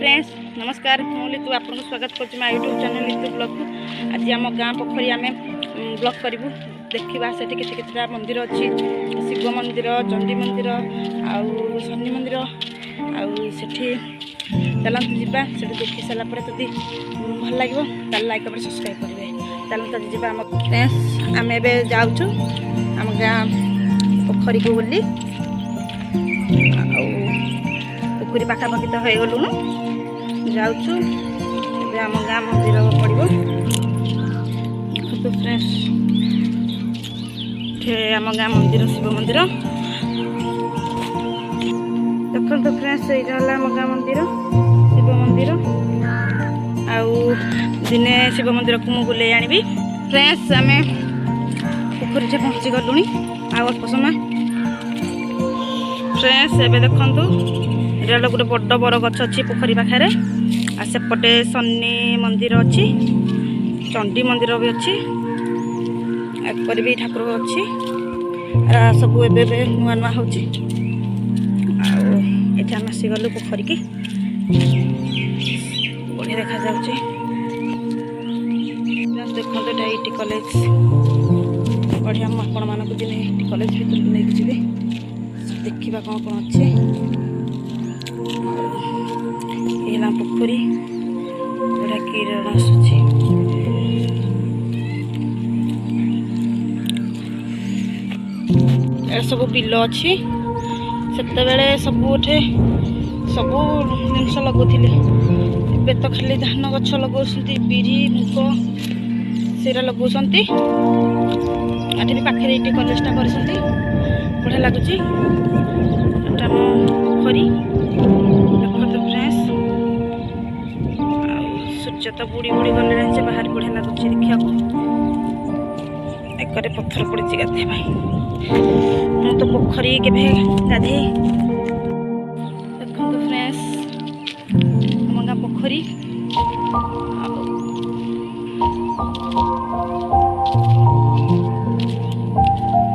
Friends नमस्कार मु लितु आपको स्वागत कर यूट्यूब चैनल लितु ब्लॉग को। आज आम गाँ पोखरी आम ब्लॉग करूँ देखा से केतटा मंदिर अच्छी शिव मंदिर चंडी मंदिर आउ शनि मंदिर आठी चलते जावा से देखी सारापर जदि भल लगे तो लाइक और सब्सक्राइब करेंगे। चलते जावा आम फ्रेंड्स आम ए जाऊँ आम गाँ पोखरी को बोली पोखरी पाखापाखि तो हो गलुणु जाऊँ आम गाँ मंदिर पड़ो देखो फ्रेंड्स आम गाँ मंदिर शिव मंदिर देखो फ्रेंड्स यहाँ आम गाँ मंदिर शिव मंदिर आउ दिने शिव मंदिर को मुझे बुले आनी फ्रेंड्स आम पोखरी से पहुँची गलुणी आ अल्प समय फ्रेंड्स एबे देखंतु एटा गोटे बड़ बर गछ अच्छी पोखरी पाखे सेपटे शनि मंदिर अच्छी चंडी मंदिर भी अच्छी एकर भी ठाकुर अच्छी सब ए नुआ नुआ हो आम आसीगलु पोखरी की बढ़िया देखा जाऊँगी। देखो ये ईटी कॉलेज बढ़िया आपण मानक दिने ईटी कॉलेज भीतर को लेके जी देखा कौन कौन अच्छे ये पोखरी बड़ा किरण आसूची सब बिल अच्छी सेतबेले सबुठे सबू जिनस लगुले ए तो खाली धान गछ लगाउछन्ति बिरी मुग सेरा लगाउछन्ति आठे भी पाखे ईटी कॉलेजटा करछन्ति बढ़िया लगुच पोखरी देखो तो फ्रेंड्स सूर्य तो बुड़ी बुड़ी गले से बाहर बढ़िया लगुच देखा एक पत्थर पड़ी गाधे मु तो पोखरी के गाधे देखो तो फ्रेंड्स आम गाँ पोखरी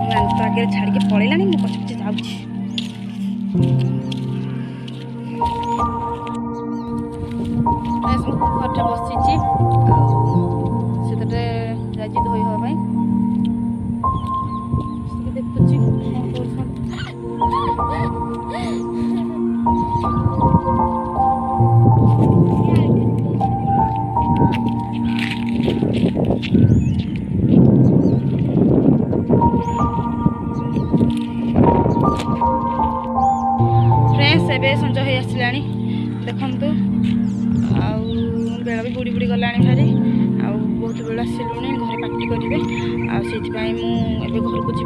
तो आगे छाड़ के पड़ेगा मुझे पचे जाऊँगी पोखर बसी से राजी धोई हाँ देखुची फ्रेंड्स एबे संज हो आसला देखु बेला भी बुड़ी बुड़ी गला भारी आ बहुत बेला आसलुणी घरे पार्टी करेंगे आगे घर को जी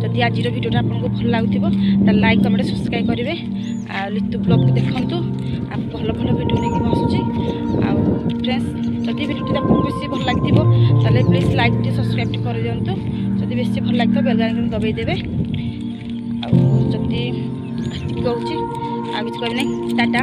जदि आज भिडियोटा आपको भल लगुव तो लाइक कमेंट सब्सक्राइब करेंगे आ लितु ब्लॉग भी देखूँ आप भल भल भिडियो लेकिन आसूँ आ फ्रेंड्स जदि भिडियोटी आपको बेसी भल लगे प्लीज लाइक सब्सक्राइब कर दिंतु जदि बेसी भल लगे बेल आइकन दबाइदेवे आदि कहूँ आ किसी कहना टाटा।